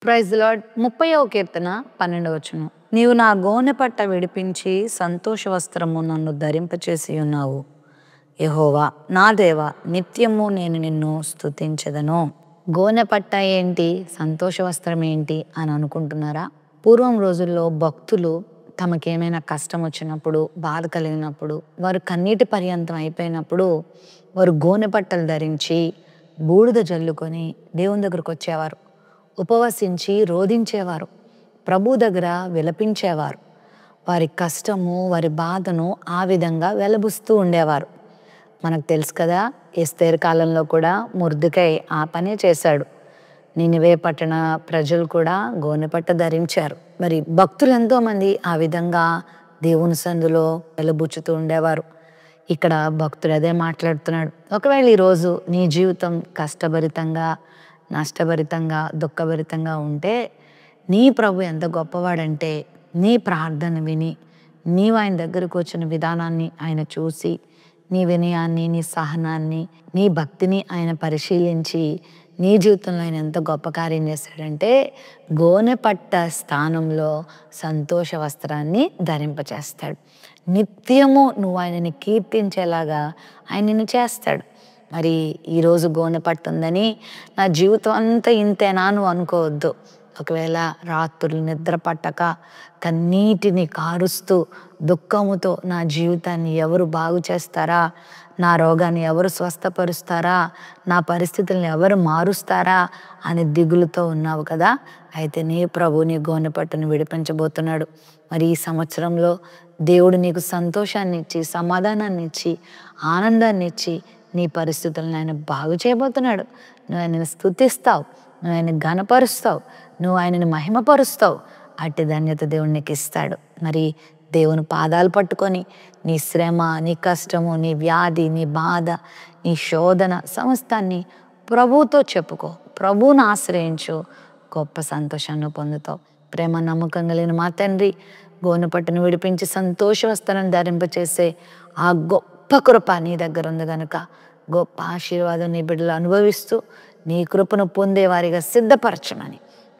Praise the Lord. 30వ కీర్తన 12వ వచనం. నీవు నా గోనె పట్ట విడిపించి సంతోష వస్త్రము నన్ను ధరింపచేసి ఉన్నావు. యెహోవా నా దేవా, నిత్యము నేను నిన్ను స్తుతించెదను. గోనె పట్ట ఏంటి, సంతోష వస్త్రం ఏంటి అని అనుకుంటున్నారా? పూర్వం రోజుల్లో భక్తులు తమకేమైనా కష్టం వచ్చినప్పుడు, బాధ కలిగినప్పుడు, వారు కన్నీటి పర్యంతం అయిపోయినప్పుడు వారు గోనె పట్టలు ధరించి బూడిద జల్లుకొని దేవుని దగ్గరకు వచ్చేవారు. ఉపవసించి రోదించేవారు. ప్రభు దగ్గర విలపించేవారు. వారి కష్టము, వారి బాధను ఆ విధంగా వెలబుస్తూ ఉండేవారు. మనకు తెలుసు కదా, ఎస్తేరు కాలంలో కూడా మొర్దెకై ఆ పనే చేశాడు. నినివే పట్టణ ప్రజలు కూడా గోనెపట్ట ధరించారు. మరి భక్తులు ఎంతోమంది ఆ విధంగా దేవుని సందులో వెలబుచ్చుతూ ఉండేవారు. ఇక్కడ భక్తుడు అదే మాట్లాడుతున్నాడు. ఒకవేళ ఈరోజు నీ జీవితం కష్టభరితంగా, నష్టభరితంగా, దుఃఖభరితంగా ఉంటే నీ ప్రభు ఎంత గొప్పవాడంటే, నీ ప్రార్థన విని నీవు ఆయన దగ్గరకు వచ్చిన విధానాన్ని ఆయన చూసి, నీ వినయాన్ని, నీ సహనాన్ని, నీ భక్తిని ఆయన పరిశీలించి నీ జీవితంలో ఆయన ఎంత గొప్ప కార్యం చేశాడంటే గోనె పట్ట స్థానంలో సంతోష వస్త్రాన్ని ధరింపచేస్తాడు. నిత్యము నువ్వు ఆయనని కీర్తించేలాగా ఆయన నిన్ను చేస్తాడు. మరి ఈరోజు గోనె పట్టు ఉందని నా జీవితం అంతా ఇంతేనా నువ్వు అనుకోవద్దు. ఒకవేళ రాత్రులు నిద్ర పట్టక కన్నీటిని కారుస్తూ దుఃఖముతో నా జీవితాన్ని ఎవరు బాగు చేస్తారా, నా రోగాన్ని ఎవరు స్వస్థపరుస్తారా, నా పరిస్థితులను ఎవరు మారుస్తారా అని దిగులుతో ఉన్నావు కదా, అయితే నీ ప్రభు నీ గోనె పట్టును విడిపించబోతున్నాడు. మరి ఈ సంవత్సరంలో దేవుడు నీకు సంతోషాన్ని ఇచ్చి, సమాధానాన్ని ఇచ్చి, ఆనందాన్ని ఇచ్చి నీ పరిస్థితులను ఆయన బాగు చేయబోతున్నాడు. నువ్వు ఆయనను స్తుతిస్తావు, నువ్వు ఆయన ఘనపరుస్తావు, నువ్వు ఆయనని మహిమపరుస్తావు. అట్టి ధన్యత దేవుడు నీకు ఇస్తాడు. మరి దేవుని పాదాలు పట్టుకొని నీ శ్రమ, నీ కష్టము, నీ వ్యాధి, నీ బాధ, నీ శోధన సమస్తాన్ని ప్రభువుతో చెప్పుకో. ప్రభువును ఆశ్రయించు, గొప్ప సంతోషాన్ని పొందుతావు. ప్రేమ నమ్మకం కలిగిన మా తండ్రి, గోనె పట్టును విడిపించి సంతోష వస్త్రాన్ని ధరింపచేసే ఆ గొప్ప కృప నీ దగ్గర ఉంది కనుక గొప్ప ఆశీర్వాదం నీ బిడ్డలు అనుభవిస్తూ నీ కృపను పొందేవారిగా సిద్ధపరచమని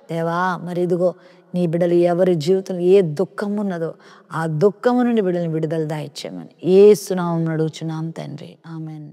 దేవా, మరి ఇదిగో నీ బిడ్డలు ఎవరి జీవితంలో ఏ దుఃఖం ఉన్నదో ఆ దుఃఖము నుండి బిడ్డలను విడుదల దాయిచ్చామని యేసు నామమున అడుగుచున్నాం తండ్రి. ఆమేన్.